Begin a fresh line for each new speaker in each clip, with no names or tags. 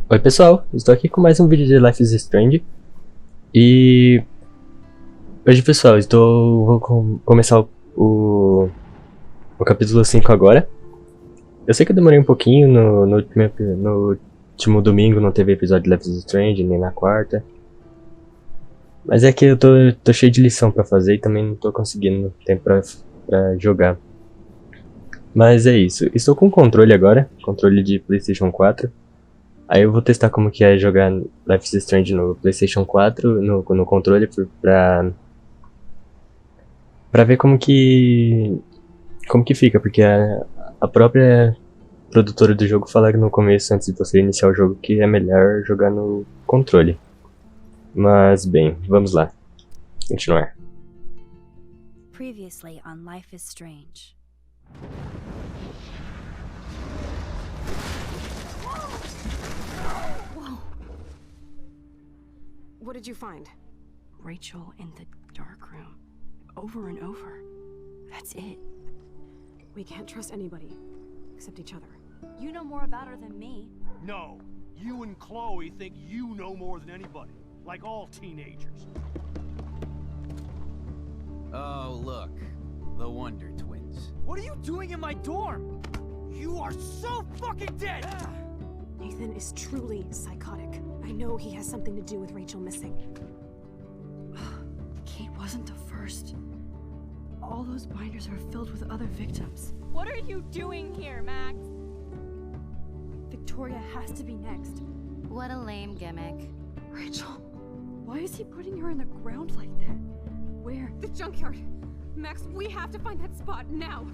Oi pessoal, estou aqui com mais um vídeo de Life is Strange. E hoje pessoal, vou começar o capítulo 5 agora. Eu sei que eu demorei um pouquinho, no último domingo não teve episódio de Life is Strange, nem na quarta. Mas é que eu tô cheio de lição pra fazer e também não tô conseguindo tempo pra jogar. Mas é isso, estou com controle agora, controle de PlayStation 4. Aí eu vou testar como que é jogar Life is Strange no PlayStation 4, no controle, pra ver como que fica, porque a própria produtora do jogo fala no começo, antes de você iniciar o jogo, que é melhor jogar no controle. Mas bem, vamos lá, continuar.
Previously on Life is Strange.
Whoa. What did you find?
Rachel in the dark room. Over and over. That's it.
We can't trust anybody, except each other.
You know more about her than me.
No, you and Chloe think you know more than anybody, like all teenagers.
Oh, look. The Wonder Twins.
What are you doing in my dorm? You are so fucking dead!
Nathan is truly psychotic. I know he has something to do with Rachel missing.
Kate wasn't the first. All those binders are filled with other victims.
What are you doing here, Max?
Victoria has to be next.
What a lame gimmick.
Rachel, why is he putting her in the ground like that? Where?
The junkyard. Max, we have to find that spot now.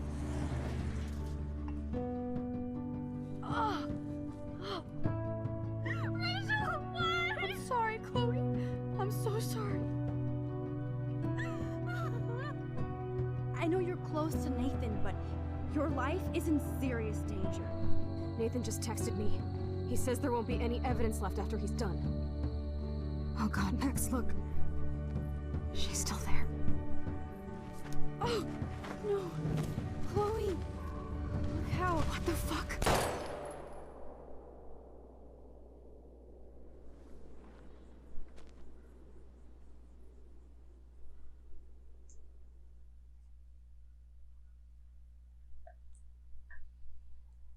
Rachel, what?
I'm sorry, Chloe. I'm so sorry.
I know you're close to Nathan, but your life is in serious danger.
Nathan just texted me. He says there won't be any evidence left after he's done. Oh God, Max, look. She's still there.
Oh, no. Chloe. Look how.
What the fuck?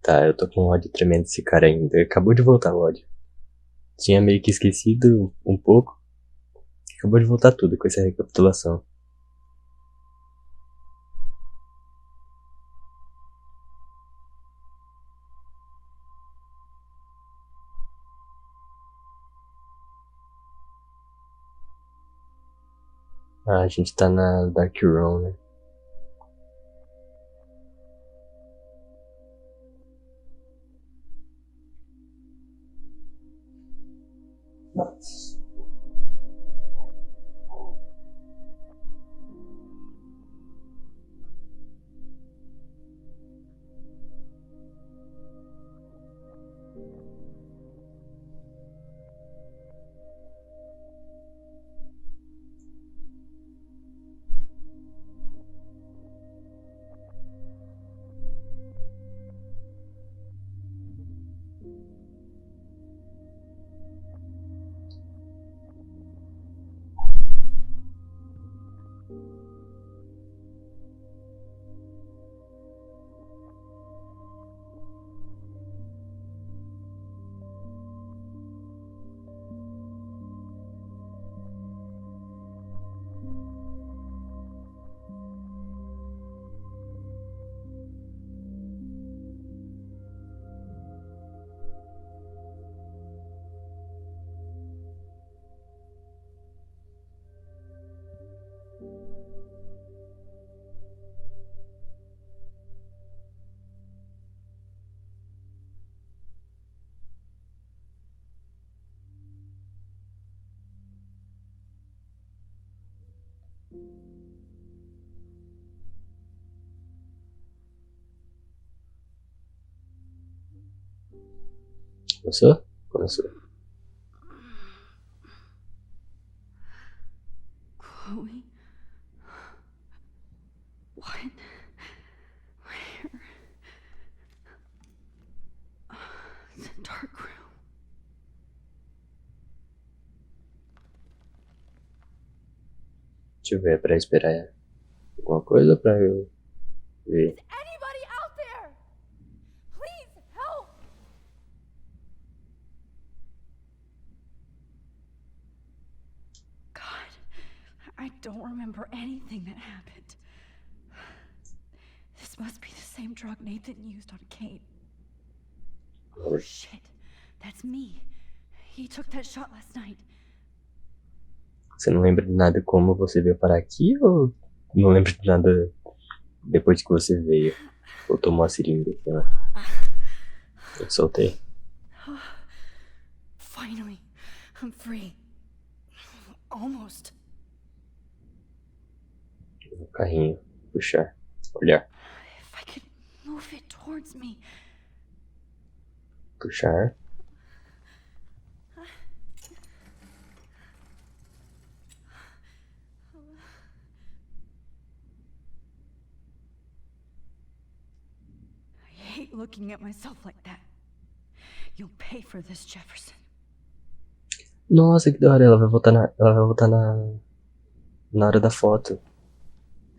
Tá, eu tô com um ódio tremendo desse cara ainda, acabou de voltar o ódio. Tinha meio que esquecido um pouco, acabou de voltar tudo com essa recapitulação. Ah, a gente tá na Dark Room, né? Começou? Começou.
Chloe? What? Where? The dark room.
Deixa eu ver, pra esperar alguma coisa pra eu ver.
Anybody out there? Please help!
God, I don't remember anything that happened. This must be the same drug Nathan used on Kate. Oh shit, that's me. He took that shot last night.
Você não lembra de nada como você veio parar aqui ou não lembra de nada depois que você veio? Ou tomou a seringa, sei lá. Eu te soltei.
Finally, I'm free. Almost.
O carrinho, puxar, olhar,
If I could move it towards me.
puxar.
I hate looking at myself like that. You'll pay for this, Jefferson.
Nossa, que da hora, ela vai voltar na hora da foto.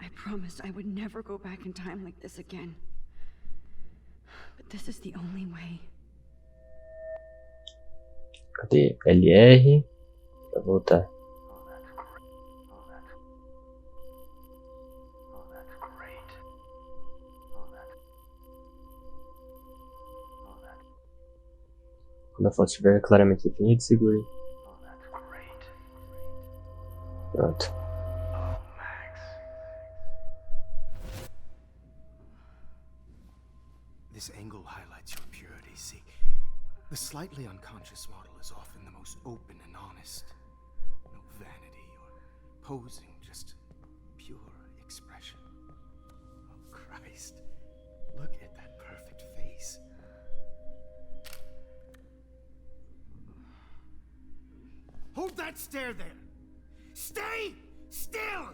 I promised I would never go back in time like this again. But this is the only way.
Cadê? LR pra voltar. Quando a foto estiver claramente definida, segure. Pronto.
This angle highlights your purity, see? The slightly unconscious model is often the most open and honest. No vanity or posing, just pure expression. Oh, Christ. Look at that perfect face.
Hold that stare there! Stay still!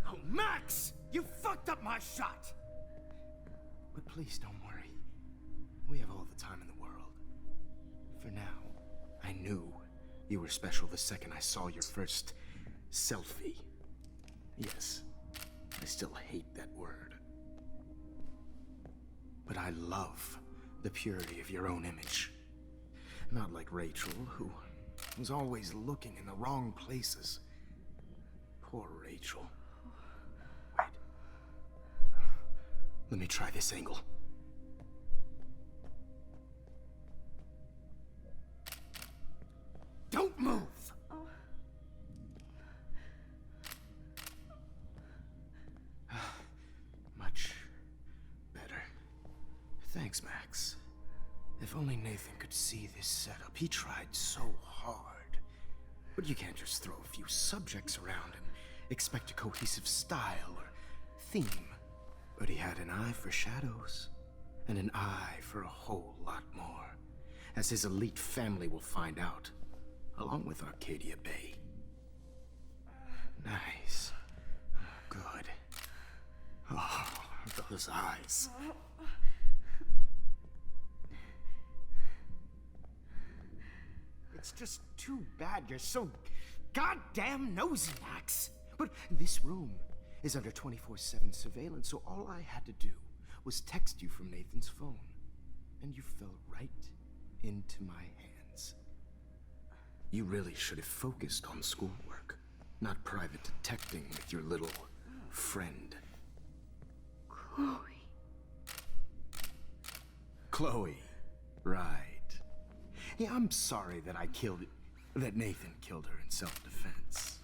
Oh, Max! You fucked up my shot!
But please don't worry. We have all the time in the world. For now, I knew you were special the second I saw your first selfie. Yes, I still hate that word. But I love the purity of your own image. Not like Rachel, who was always looking in the wrong places. Poor Rachel. Wait. Let me try this angle.
Don't move!
Much better. Thanks, Max. If only Nathan could see this setup. He tried so hard. But you can't just throw a few subjects around and expect a cohesive style or theme. But he had an eye for shadows, and an eye for a whole lot more, as his elite family will find out, along with Arcadia Bay. Nice. Good. Oh, those eyes. It's just too bad you're so goddamn nosy, Max. But this room is under 24/7 surveillance, so all I had to do was text you from Nathan's phone. And you fell right into my hands. You really should have focused on schoolwork, not private detecting with your little friend.
Chloe.
Chloe. Right. Yeah, I'm sorry that that Nathan killed her in self-defense.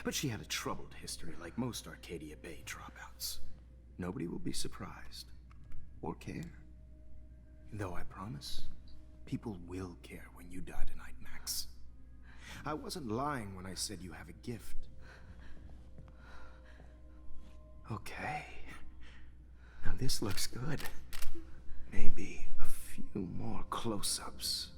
But she had a troubled history like most Arcadia Bay dropouts. Nobody will be surprised. Or care. Though I promise, people will care when you die tonight, Max. I wasn't lying when I said you have a gift. Okay. Now this looks good. Maybe a few more close-ups.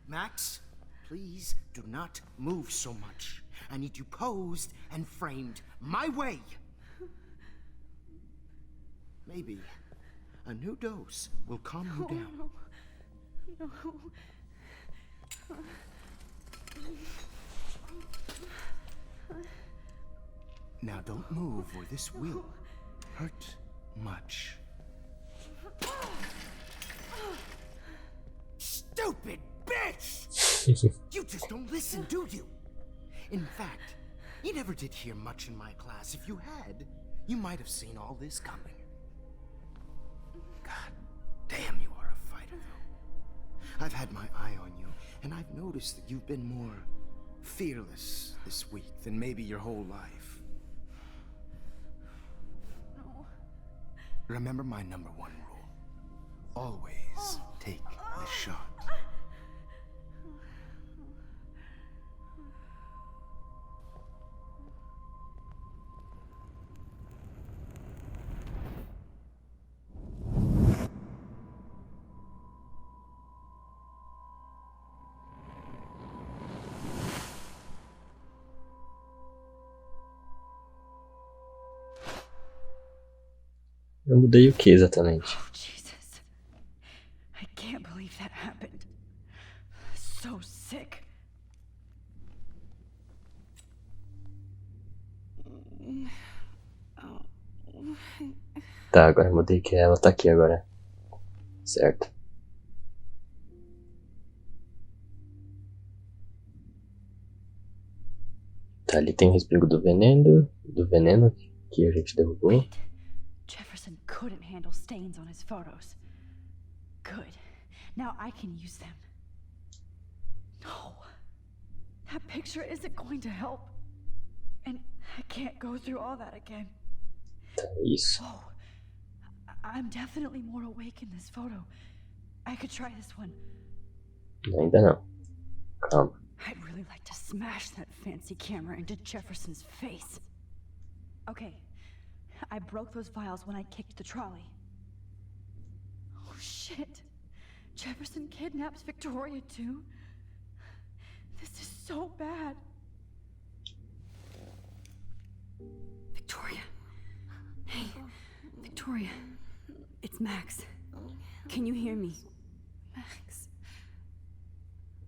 Max,
please do not move so much. I need you posed and framed my way. Maybe a new dose will calm you down.
No.
Now don't move or this will hurt much. Stupid bitch! You just don't listen, do you? In fact, you never did hear much in my class. If you had, you might have seen all this coming. God damn, you are a fighter, though. I've had my eye on you, and I've noticed that you've been more fearless this week than maybe your whole life.
No.
Remember my #1 rule. Always take the shot.
Eu mudei o que exatamente?
Oh, Jesus. I can't believe that happened. So sick.
Tá, agora eu mudei que ela tá aqui agora. Certo. Tá, ali tem o respingo do veneno que a gente derrubou.
Wait. Jefferson couldn't handle stains on his photos. Good. Now I can use them. No. That picture isn't going to help. And I can't go through all that again.
Tá, isso.
Whoa. I'm definitely more awake in this photo. I could try this one.
Ainda não. Calma.
I'd really like to smash that fancy camera into Jefferson's face. Okay. I broke those files when I kicked the trolley. Oh shit. Jefferson kidnaps Victoria too? This is so bad. Victoria. Hey, Victoria. It's Max. Can you hear me? Max.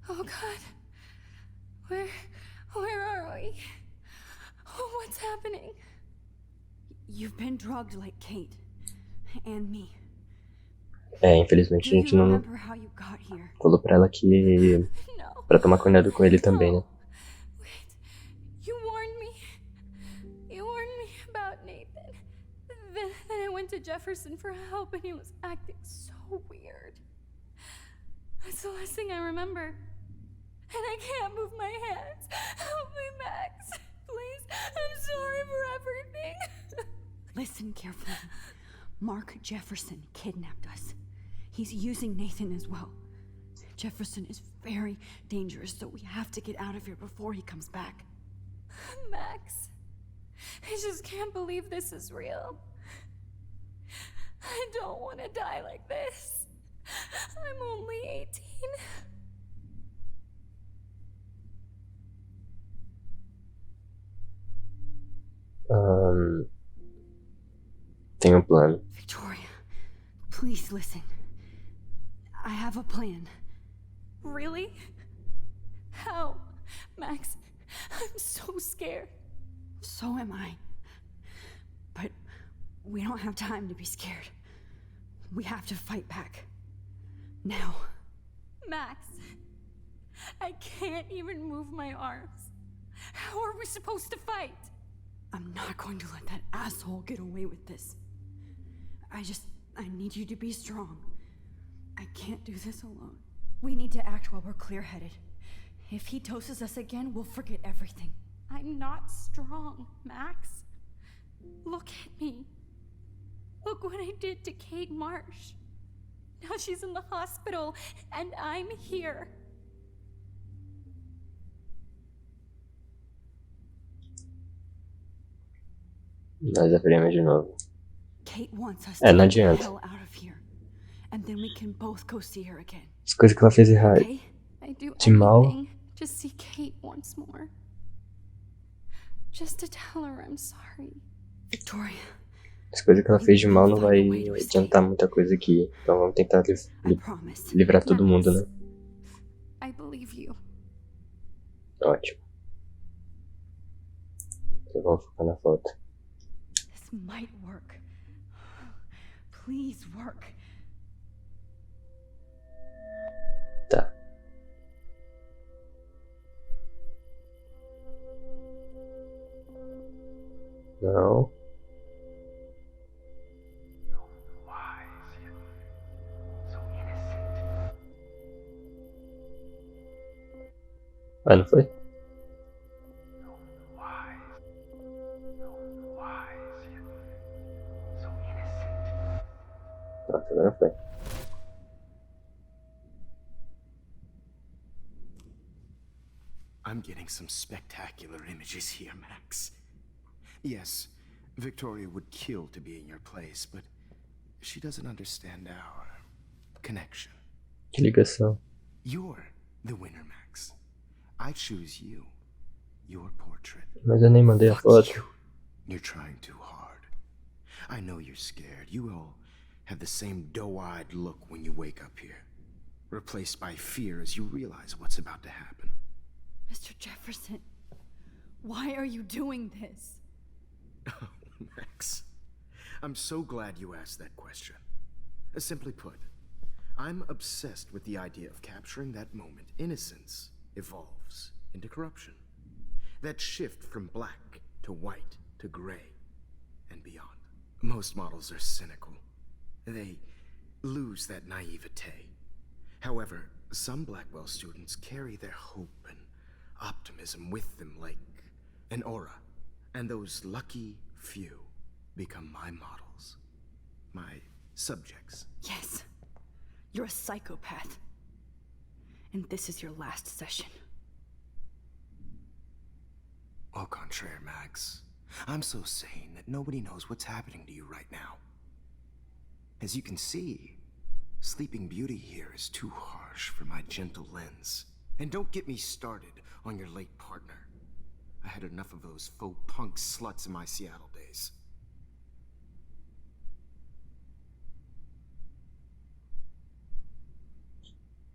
Oh God. Where are we? Oh, what's happening? You've been drugged like Kate. And me.
Infelizmente a gente não falou pra ela que... pra tomar cuidado com ele também, né?
Wait. You warned me about Nathan. Then I went to Jefferson for help and he was acting so weird. That's the last thing I remember. And I can't move my hands. Help me, Max. Please. I'm sorry for everything.
Listen carefully. Mark Jefferson kidnapped us. He's using Nathan as well. Jefferson is very dangerous, so we have to get out of here before he comes back.
Max, I just can't believe this is real. I don't want to die like this. I'm only 18.
Tem um plano.
Victoria, please listen. I have a plan.
Really? How? Max, I'm so scared.
So am I. But we don't have time to be scared. We have to fight back. Now.
Max, I can't even move my arms. How are we supposed to fight?
I'm not going to let that asshole get away with this. I need you to be strong. I can't do this alone. We need to act while we're clear-headed. If he doses us again, we'll forget everything.
I'm not strong, Max. Look at me. Look what I did to Kate Marsh. Now she's in the hospital, and I'm here.
Nós abrimos de novo.
Kate wants us
não
to get the
adianta.
hell out of here. And then we can both go see her again.
As coisas que ela fez errado.
Okay?
I do
De mal,
anything Just see Kate once more. Just to tell her I'm sorry.
Victoria,
As coisas que ela fez de mal não vai adiantar muita coisa aqui. Então vamos tentar
I promise.
livrar todo mundo, né?
I believe you.
Ótimo. Então vamos focar na foto.
This might work. Please work.
Tá. Não. Ah, não foi? Pronto, agora foi.
I'm getting some spectacular images here, Max. Yes, Victoria would kill to be in your place, but she doesn't understand our connection.
Que ligação.
You're the winner, Max. I choose you. Your portrait.
Mas eu nem mandei a
Fuck
foto.
you. You're trying too hard. I know you're scared. You all have the same doe-eyed look when you wake up here. Replaced by fear as you realize what's about to happen.
Mr. Jefferson, why are you doing this?
Oh, Max. I'm so glad you asked that question. Simply put, I'm obsessed with the idea of capturing that moment innocence evolves into corruption. That shift from black to white to gray and beyond. Most models are cynical. They lose that naivete. However, some Blackwell students carry their hope and optimism with them like an aura. And those lucky few become my models. My subjects.
Yes, you're a psychopath. And this is your last session.
Au contraire, Max. I'm so sane that nobody knows what's happening to you right now. As you can see, Sleeping Beauty here is too harsh for my gentle lens. And don't get me started on your late partner. I had enough of those faux punk sluts in my Seattle days.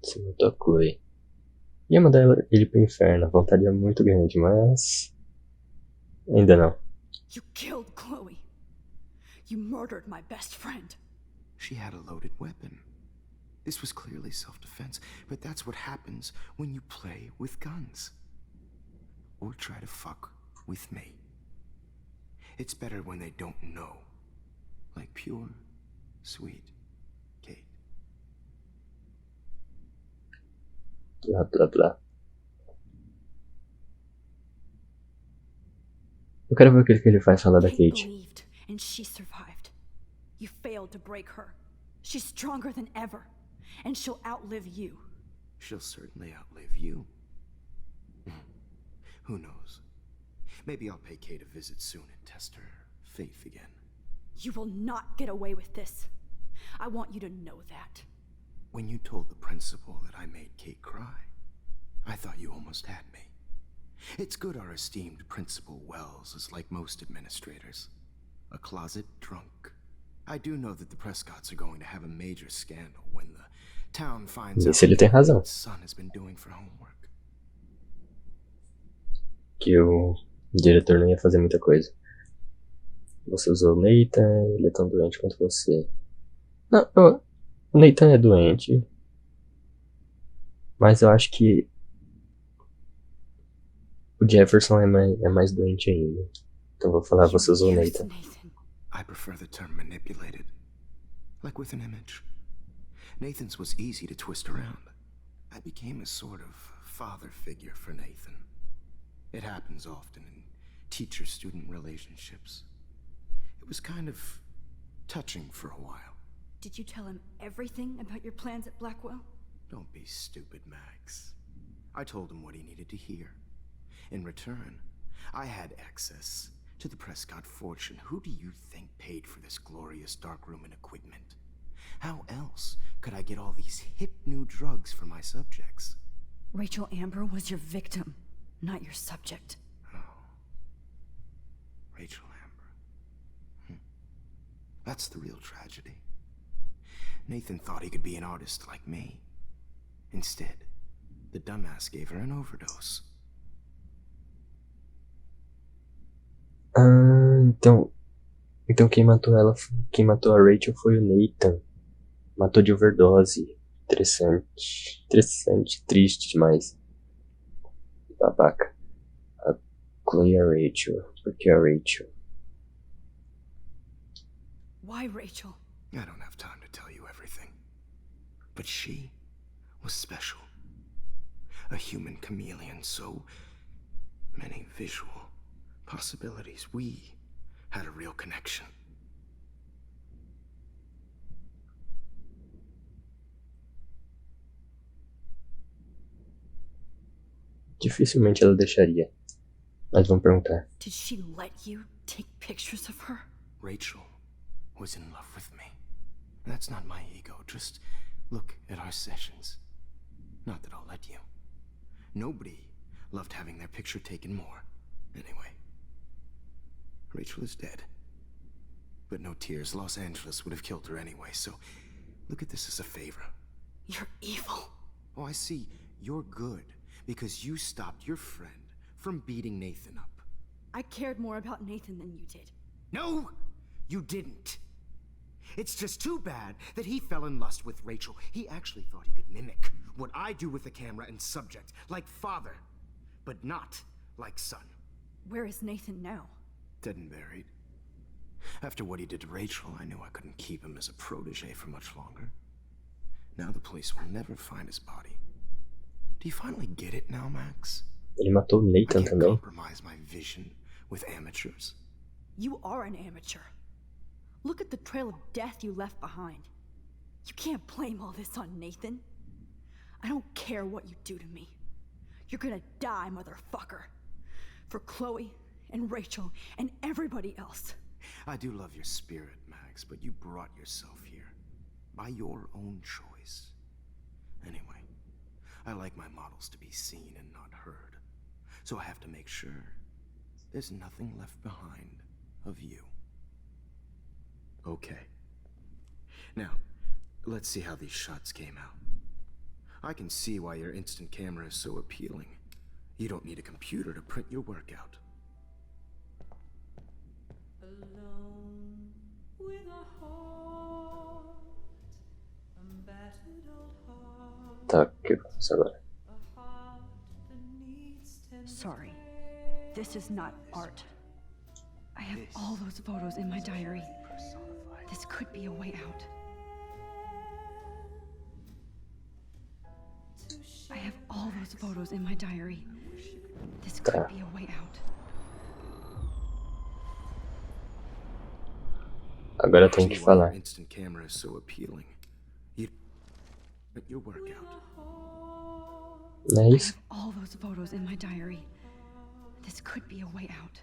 Se me tocou aí. Ia mandar ele pro inferno. A vontade é muito grande, mas... ainda não.
You killed Chloe. You murdered my best friend.
She had a loaded weapon. This was clearly self-defense, but that's what happens when you play with guns. Or try to fuck with me. It's better when they don't know. Like pure, sweet Kate.
Blá, blá, blá. Eu quero ver o que ele faz falar da
Kate
Kate.
believed, and she survived. You failed to break her. She's stronger than ever, and she'll outlive you.
She'll certainly outlive you. Who knows? Maybe I'll pay Kate a visit soon and test her faith again.
You will not get away with this. I want you to know that.
When you told the principal that I made Kate cry, I thought you almost had me. It's good our esteemed Principal Wells is like most administrators. A closet drunk. I do know that the Prescotts are going to have a major scandal when the town finds out
Isso ele tem razão.
what son has been doing for homework.
Que o diretor não ia fazer muita coisa. Você usou o Nathan, ele é tão doente quanto você. Não, o Nathan é doente. Mas eu acho que o Jefferson é mais doente ainda. Então vou falar, você usou o Nathan.
I prefer the term manipulated. Like with an image. Nathan's was easy to twist around. I became a sort of father figure for Nathan. It happens often in teacher-student relationships. It was kind of touching for a while.
Did you tell him everything about your plans at Blackwell?
Don't be stupid, Max. I told him what he needed to hear. In return, I had access to the Prescott fortune. Who do you think paid for this glorious darkroom and equipment? How else could I get all these hip new drugs for my subjects?
Rachel Amber was your victim, not your subject.
Rachel Amber. That's the real tragedy. Nathan thought he could be an artist like me. Instead, the dumbass gave her an overdose.
Então quem matou ela, quem matou a Rachel foi o Nathan. Matou de overdose. Interessante, triste demais. Babaca. A Chloe e a Rachel. Por que a Rachel?
Why Rachel?
I don't have time to tell you everything. But she was special. A human chameleon, so many visual possibilities. We had a real connection.
Dificilmente ela deixaria. Mas vamos perguntar.
Did she let you take pictures of her?
Rachel was in love with me. That's not my ego. Just look at our sessions. Not that I'll let you. Nobody loved having their picture taken more. Anyway, Rachel is dead. But no tears. Los Angeles would have killed her anyway, so look at this as a favor.
You're evil.
Oh, I see. You're good because you stopped your friend from beating Nathan up.
I cared more about Nathan than you did.
No, you didn't. It's just too bad that he fell in lust with Rachel. He actually thought he could mimic what I do with the camera and subject, like father, but not like son.
Where is Nathan now?
Dead and buried. After what he did to Rachel, I knew I couldn't keep him as a protege for much longer. Now the police will never find his body. Do you finally get it now, Max?
Ele matou o Nathan
I can't
também.
compromise my vision with amateurs.
You are an amateur. Look at the trail of death you left behind. You can't blame all this on Nathan. I don't care what you do to me. You're gonna die, motherfucker. For Chloe and Rachel and everybody else.
I do love your spirit, Max, but you brought yourself here by your own choice. Anyway, I like my models to be seen and not heard, so I have to make sure there's nothing left behind of you. Okay. Now, let's see how these shots came out. I can see why your instant camera is so appealing. You don't need a computer to print your work out.
Alone with a heart, a battered old heart,
Tá, o que eu faço agora?
a heart that needs tender
Sorry. This is not art. I have all those photos in my diary. This could be a way out. I have all those photos in my diary. This could be a way out.
Agora eu tenho que
See why your
falar.
instant camera is so appealing. You print your work out.
Não é
I
isso?
have all those photos in my diary. This could be a way out.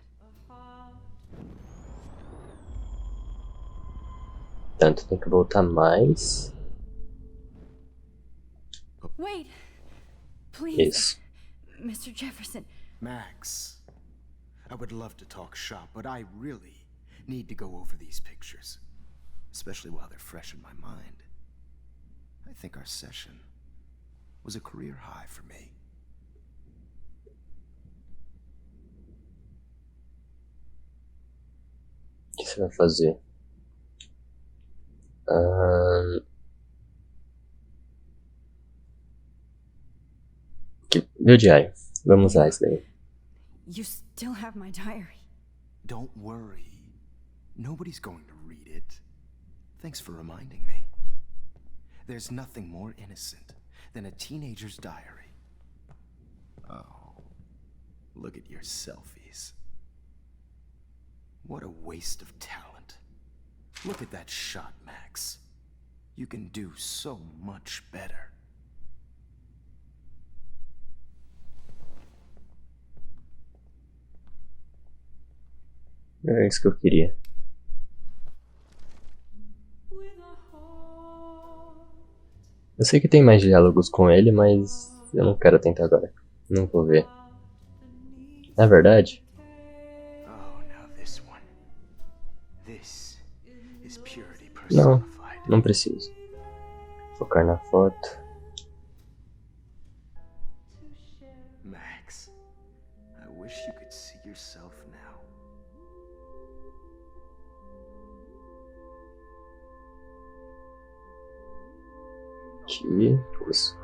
Tanto tem que voltar mais.
Wait! Please,
Isso.
Mr. Jefferson.
Max, I would love to talk shop, but I really need to go over these pictures, especially while they're fresh in my mind. I think our session was a career high for me.
O que você vai fazer? Meu diário. Vamos lá, isso daí.
You still have my diary.
Don't worry. Nobody's going to read it. Thanks for reminding me. There's nothing more innocent than a teenager's diary. Oh, look at your selfies. What a waste of talent. Look at that shot, Max. You can do so much better.
É isso que eu queria.
with a heart.
Eu sei que tem mais diálogos com ele, mas Eu não quero tentar agora. Não vou ver. Na verdade,
Oh, now this one. This is purity
não.
personified.
Não preciso. Focar na foto.
Max, I wish you could see yourself now.
Que isso.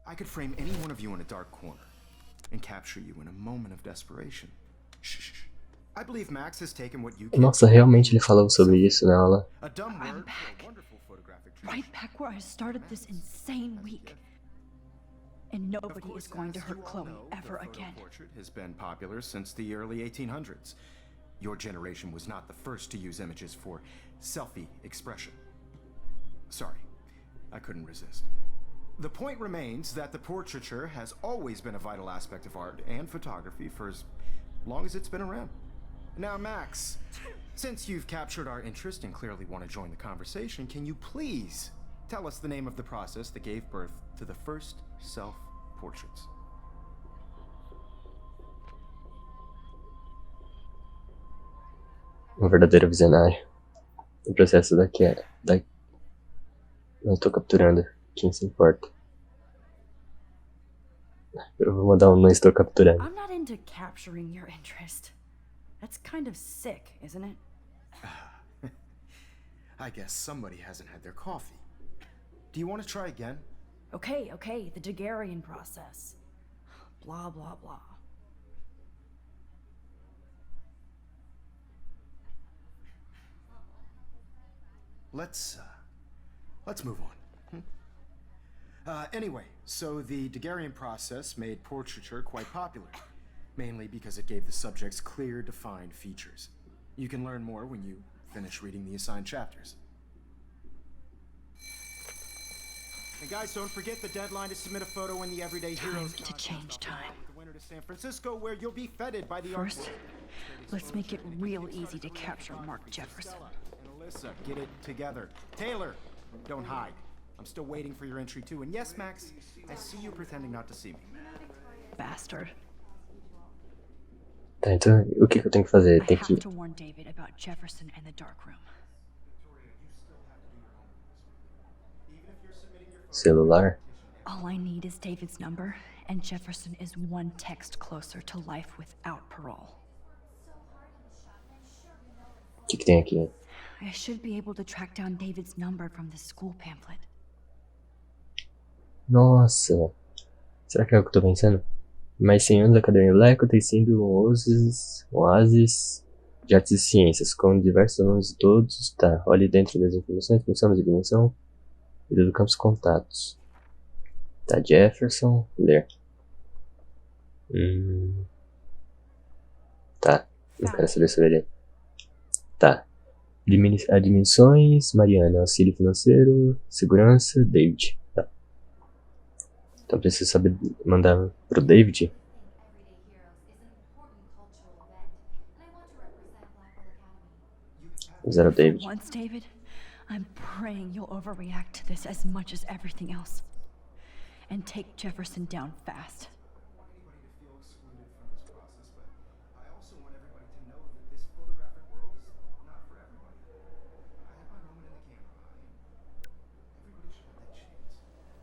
I could frame any one of you in a dark corner and capture you in a moment of desperation. Shh. I believe Max has taken what you can.
Nossa, realmente ele falou sobre isso na aula.
A dumb
I'm
word for
back.
a wonderful photographic
Right back where I started this insane week. And
Of
nobody
course,
is going to
as
hurt
you all
Chloe
know,
ever
the photo
again.
portrait has been popular since the early 1800s. Your generation was not the first to use images for selfie expression. Sorry, I couldn't resist. The point remains that the portraiture has always been a vital aspect of art and photography for as long as it's been around. Now, Max, since you've captured our interest and clearly want to join the conversation, can you please tell us the name of the process that gave birth to the first self-portraits?
Um verdadeiro visionário. O processo daqui é. Não estou capturando. Quem se importa? Eu vou mandar um não estou capturando.
I'm not into capturing your interest. That's kind of sick, isn't it?
I guess somebody hasn't had their coffee. Do you want to try again?
Okay, the Daguerrean process. Blah, blah, blah.
Let's move on. Anyway, so the Daguerrean process made portraiture quite popular, mainly because it gave the subjects clear, defined features. You can learn more when you finish reading the assigned chapters. And guys, don't forget the deadline to submit a photo in the Everyday Heroes
to change time.
The winter to San Francisco, where you'll be feted by the
First, let's make it real easy to capture Mark Jefferson.
And Alyssa, get it together. Taylor, don't hide. I'm still waiting for your entry too. And yes, Max, I see you pretending not to see me.
Bastard.
Tá, então o que eu tenho que fazer?
I
Tem que.
have to warn David about Jefferson and the dark room.
Celular?
All I need is David's number, and Jefferson is one text closer to life without parole.
O que tem aqui?
I should be able to track down David's number from the school pamphlet.
Nossa! Será que é o que eu tô pensando? Mais 100 anos, a Academia Leco tem sido um oásis de artes e ciências, com diversos alunos todos. Tá, olhe dentro das informações, função de dimensão e do campos contatos. Tá, Jefferson, ler. Tá, não quero saber sobre ele. Tá. Dimensões, Mariana, auxílio financeiro, segurança, David. Tá. Então preciso saber mandar pro David. Usar o David.
Once, David, I'm praying you'll overreact to this as much as everything else. And take Jefferson down fast.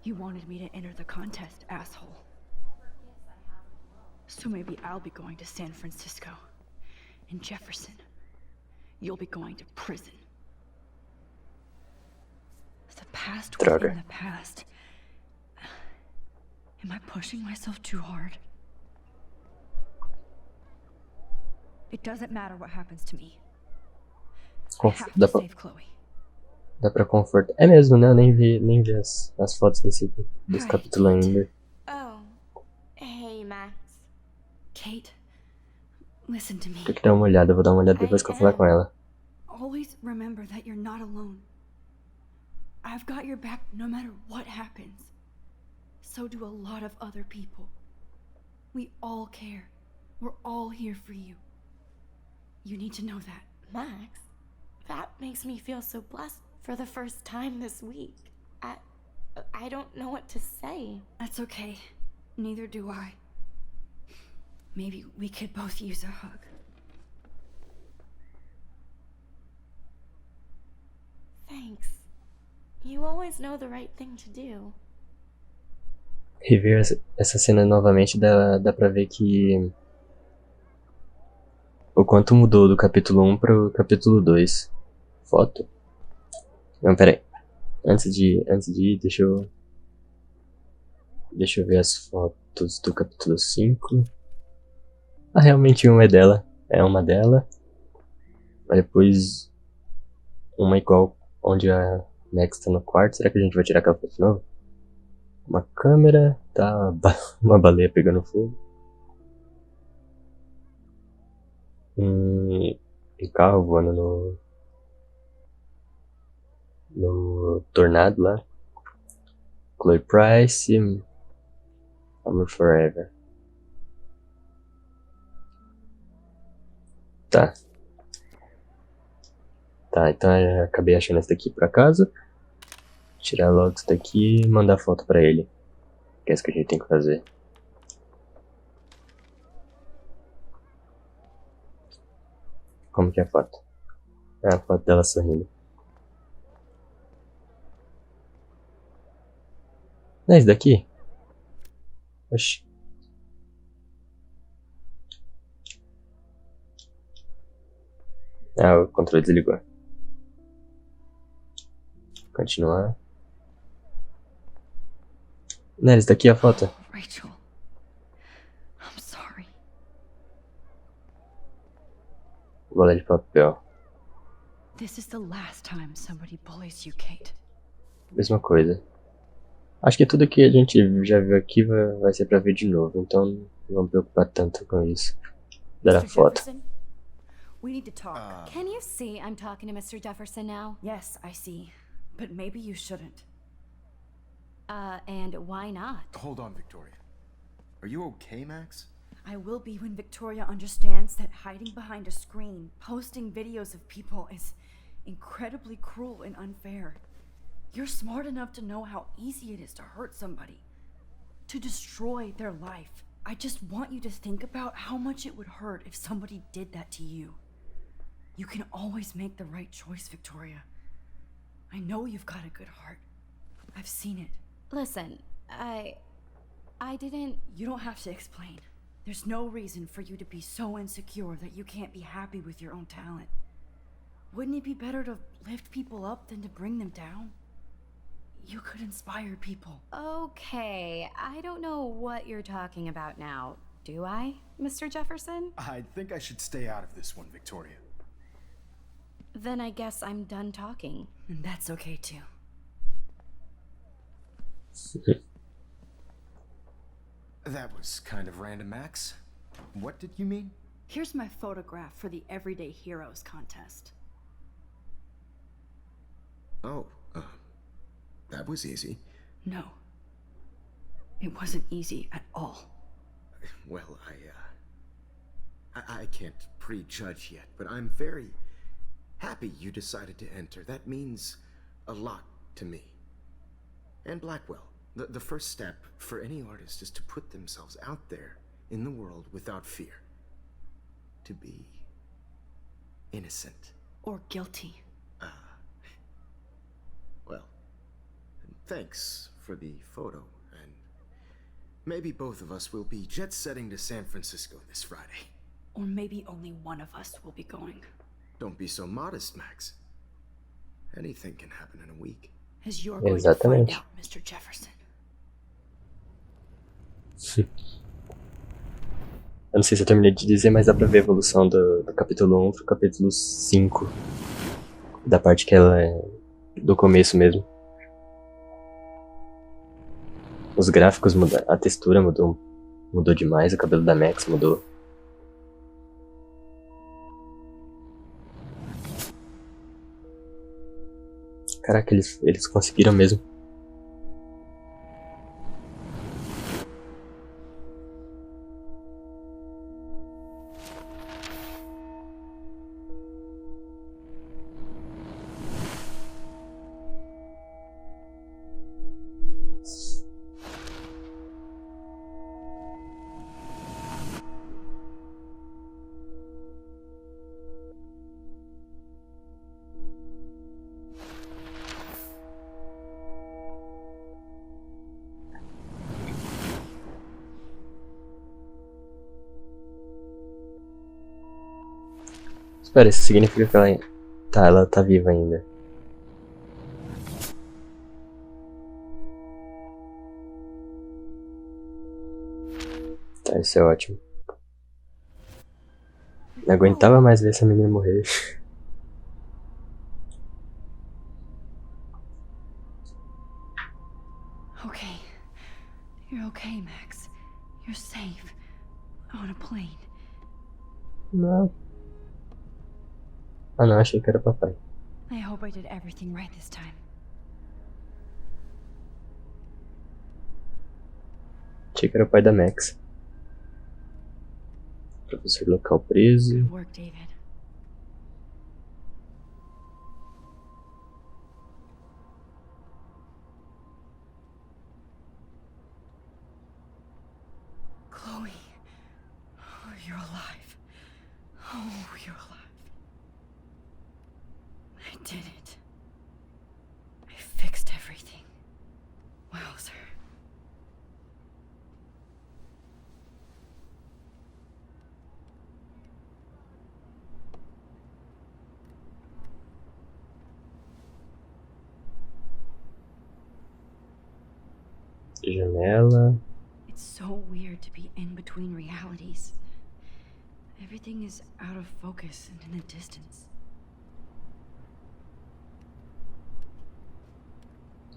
You wanted me to enter the contest, asshole. So maybe I'll be going to San Francisco. And Jefferson, you'll be going to prison. The past
Droga.
within the past. Am I pushing myself too hard? It doesn't matter what happens to me. I have to save Chloe.
Dá pra confortar. É mesmo, né? Eu nem vi as fotos desse capítulo ainda.
Oh. Hey, Max.
Kate, listen to me.
Tem que dar uma olhada, eu vou dar uma olhada depois que eu falar com ela.
Always remember that you're not alone. I've got your back no matter what happens. So do a lot of other people. We all care. We're all here for you. You need to know that.
Max? That makes me feel so blessed for the first time this week. I don't know what to say.
That's okay. Neither do I. Maybe we could both use a hug.
Thanks. You always know the right thing to do.
Rever essa cena novamente dá pra ver que o quanto mudou do capítulo 1 pro capítulo 2. Foto? Não, pera aí. Antes de ir, deixa eu ver as fotos do capítulo 5. Ah, realmente uma é dela. É uma dela. Mas depois uma igual onde a Max tá no quarto. Será que a gente vai tirar aquela foto de novo? Uma câmera, tá uma baleia pegando fogo. Um carro voando no tornado lá. Chloe Price, Amor Forever. Tá, então eu acabei achando essa daqui por acaso. Tirar logo isso daqui e mandar foto pra ele. Que é isso que a gente tem que fazer. Como que é a foto? É a foto dela sorrindo. Não é isso daqui? Oxi. Ah, o controle desligou. Continuar. Não é isso daqui a foto?
Rachel, I'm sorry.
Bola de papel.
This is the last time somebody bullies you, Kate.
Mesma coisa. Acho que tudo que a gente já viu aqui vai ser pra ver de novo, então não vamos preocupar tanto com isso. Dar a
Mr.
foto.
Jefferson, we need to talk.
Can you see I'm talking to Mr. Jefferson now?
Yes, I see. But maybe you shouldn't.
And why not?
Hold on, Victoria. Are you okay, Max?
I will be when Victoria understands that hiding behind a screen, posting videos of people is incredibly cruel and unfair. You're smart enough to know how easy it is to hurt somebody, to destroy their life. I just want you to think about how much it would hurt if somebody did that to you. You can always make the right choice, Victoria. I know you've got a good heart. I've seen it.
Listen, I didn't...
You don't have to explain. There's no reason for you to be so insecure that you can't be happy with your own talent. Wouldn't it be better to lift people up than to bring them down? You could inspire people.
Okay, I don't know what you're talking about now, do I, Mr. Jefferson?
I think I should stay out of this one, Victoria.
Then I guess I'm done talking.
And that's okay too.
That was kind of random, Max. What did you mean?
Here's my photograph for the Everyday Heroes contest.
Oh, that was easy.
No. It wasn't easy at all.
Well, I can't prejudge yet, but I'm very happy you decided to enter. That means a lot to me. And Blackwell. The first step for any artist is to put themselves out there in the world without fear. To be innocent.
Or guilty.
Well, thanks for the photo, and maybe both of us will be jet-setting to San Francisco this Friday.
Or maybe only one of us will be going.
Don't be so modest, Max. Anything can happen in a week.
As you're going to find
Exatamente.
out, Mr. Jefferson.
Eu não sei se eu terminei de dizer, mas dá pra ver a evolução do capítulo 1 pro capítulo 5. Da parte que ela é do começo mesmo. Os gráficos mudaram, a textura mudou demais, o cabelo da Max mudou. Caraca, eles conseguiram mesmo. Pera, isso significa que ela... Tá, ela tá viva ainda. Tá, isso é ótimo. Não aguentava mais ver essa menina morrer.
Okay. You're okay, Max. You're safe. On a plane.
Não. Ah não, achei que era papai.
I hope I did everything right this time.
Achei que era o pai da Max. Professor local preso.
Good work, David. Chloe. Oh, you're alive. Oh, you're alive. I did it. I fixed everything. Wowzer.
Janela.
It's so weird to be in between realities. Everything is out of focus and in the distance.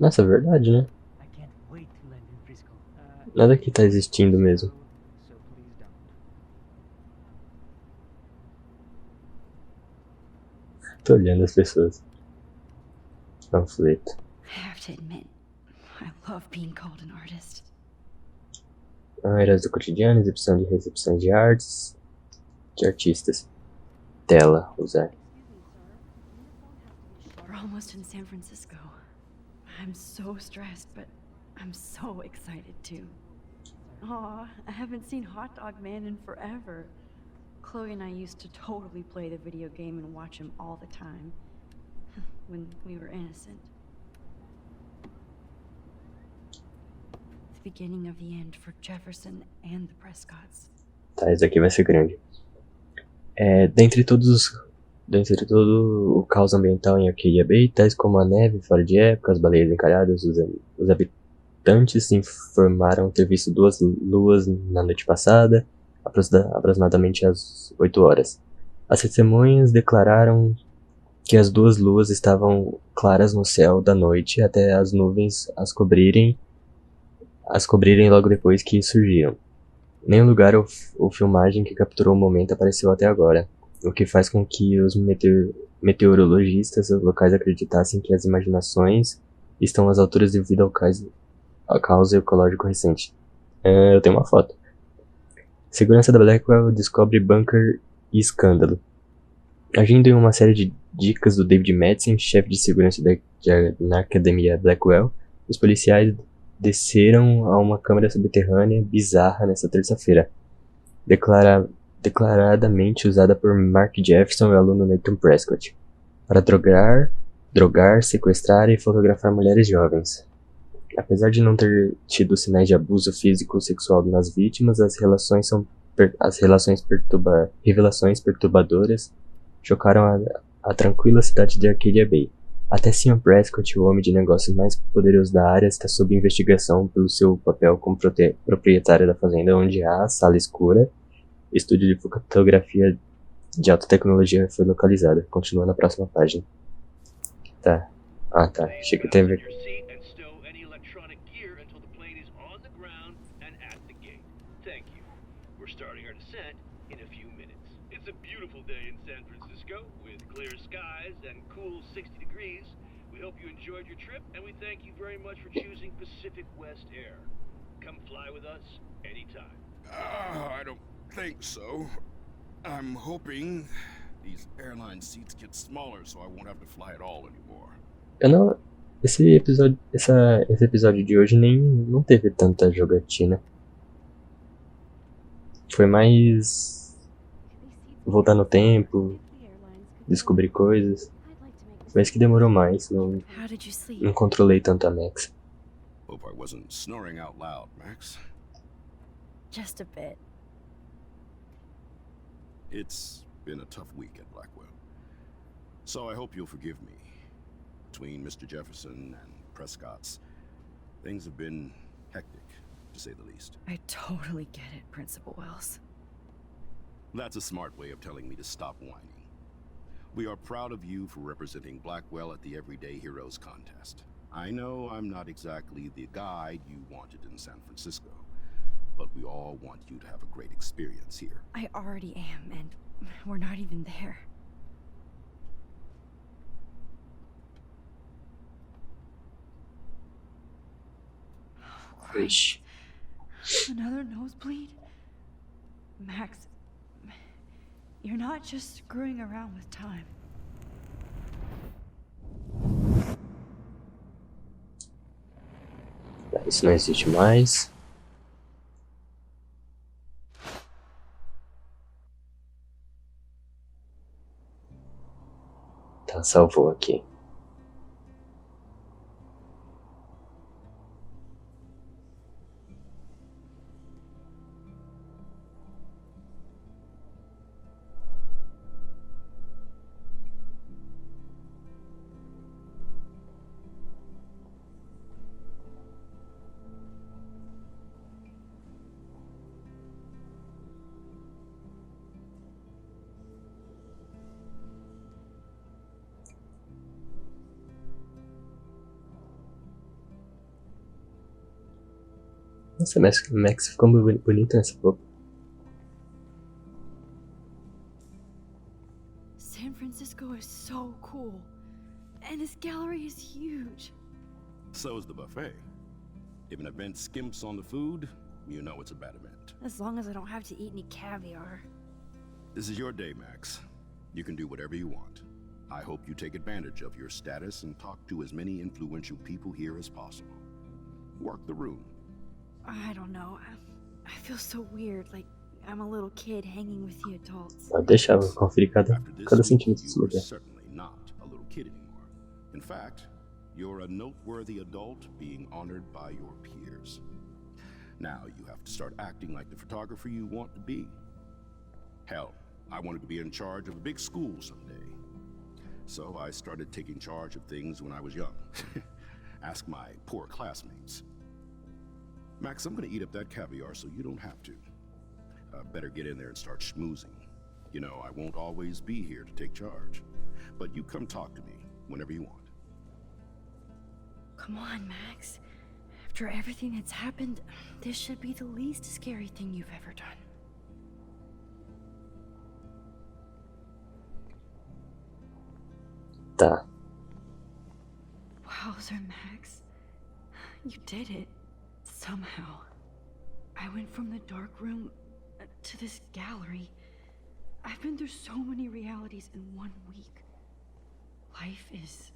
Nossa, é verdade, né?
I can't wait to land in Frisco.
Nada que tá existindo mesmo.
So please don't.
Tô olhando as pessoas. Panfleto.
I have to admit, I love being called an artist.
Heróis do cotidiano, exibição de recepção de artes. De artistas. Tela, usar.
We're almost in San Francisco. I'm so stressed, but I'm so excited too. Aw, I haven't seen Hot Dog Man in forever. Chloe and I used to totally play the video game and watch him all the time. When we were innocent. The beginning of the end for Jefferson and the Prescotts.
Tá, esse aqui vai ser grande. Dentre todo o caos ambiental em Arcadia Bay, tais como a neve fora de época, as baleias encalhadas, os habitantes se informaram ter visto 2 luas na noite passada, aproximadamente às 8 horas. As testemunhas declararam que as 2 luas estavam claras no céu da noite até as nuvens as cobrirem logo depois que surgiram. Nenhum lugar ou filmagem que capturou o momento apareceu até agora, o que faz com que os meteorologistas locais acreditassem que as imaginações estão às alturas devido ao caos ecológico recente. Eu tenho uma foto. Segurança da Blackwell descobre bunker e escândalo. Agindo em uma série de dicas do David Madsen, chefe de segurança na Academia Blackwell, os policiais desceram a uma câmara subterrânea bizarra nesta terça-feira, declaradamente usada por Mark Jefferson e o aluno Nathan Prescott, para drogar, sequestrar e fotografar mulheres jovens. Apesar de não ter tido sinais de abuso físico ou sexual nas vítimas, as revelações perturbadoras chocaram a tranquila cidade de Arcadia Bay. Até Sr. Prescott, o homem de negócios mais poderoso da área, está sob investigação pelo seu papel como proprietário da fazenda onde há sala escura. Estúdio de fotografia de alta tecnologia foi localizado. Continua na próxima página. Tá. Ah, tá. Achei que teve...
Starting our descent in a few minutes. It's a beautiful day in San Francisco with clear skies and cool 60 degrees. We hope you enjoyed your trip and we thank you very much for choosing Pacific West Air. Come fly with us anytime.
I don't think so. I'm hoping these airline seats get smaller so I won't have to fly at all anymore.
Esse episódio de hoje não teve tanta jogatina. Foi mais voltar no tempo, descobrir coisas. Foi isso que demorou mais. Não controlei tanto a Max.
Hope I wasn't snoring out loud, Max.
Just a bit.
It's
Been a tough week at Blackwell. So I hope you'll forgive me. Between Mr. Jefferson and Prescott's, things have been hectic, to say the least.
I totally get it, Principal Wells.
That's a smart way of telling me to stop whining. We are proud of you for representing Blackwell at the Everyday Heroes contest. I know I'm not exactly the guide you wanted in San Francisco, but we all want you to have a great experience here.
I already am, and we're not even there. Oh, Christ. Another nosebleed? Max, you're not just screwing around with time.
Isso não existe mais. Tá, salvou aqui. Nossa, Max ficou muito bonito nessa roupa.
San Francisco is so cool. And this gallery is huge.
So is the buffet. If an event skimps on the food, you know it's a bad event.
As long as I don't have to eat any caviar.
This is your day, Max. You can do whatever you want. I hope you take advantage of your status and talk to as many influential people here as possible. Work the room.
I don't know. I feel so weird, like I'm a little kid hanging with the adults.
Pode deixar, vou conferir cada centímetro desse
You are
lugar.
certainly not a little kid anymore. In fact, you're a noteworthy adult being honored by your peers. Now you have to start acting like the photographer you want to be. Hell, I wanted to be in charge of a big school someday. So I started taking charge of things when I was young. Ask my poor classmates. Max, I'm gonna eat up that caviar so you don't have to. Better get in there and start schmoozing. You know, I won't always be here to take charge. But you come talk to me whenever you want.
Come on, Max. After everything that's happened, this should be the least scary thing you've ever done.
Tá.
Wowzer, Max. You did it. Somehow. I went from the dark room to this gallery. I've been through so many realities in 1 week. Life is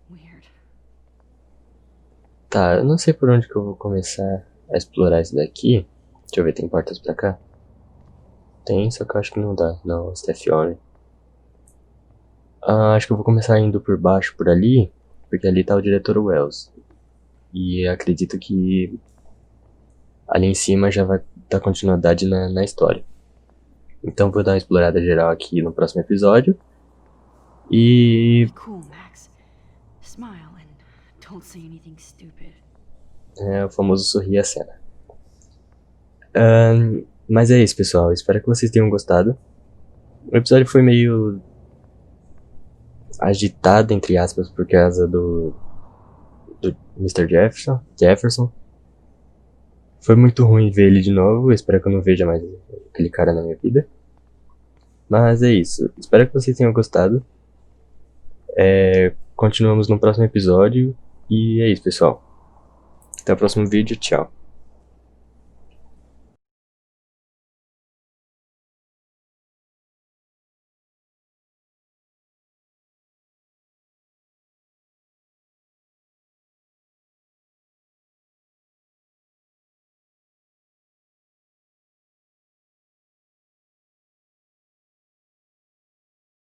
weird.
Tá, eu não sei por onde que eu vou começar a explorar isso daqui. Deixa eu ver, tem portas pra cá? Tem, só que eu acho que não dá. Não, Steffione. Acho que eu vou começar indo por baixo, por ali. Porque ali tá o diretor Wells. E acredito que ali em cima já vai dar continuidade na história. Então vou dar uma explorada geral aqui no próximo episódio. E...
Cool, Max. Smile and don't say anything stupid.
É o famoso sorrir a cena. Mas é isso, pessoal. Espero que vocês tenham gostado. O episódio foi meio agitado, entre aspas, por causa do Mr. Jefferson. Foi muito ruim ver ele de novo. Espero que eu não veja mais aquele cara na minha vida. Mas é isso. Espero que vocês tenham gostado. Continuamos no próximo episódio. E é isso, pessoal. Até o próximo vídeo. Tchau.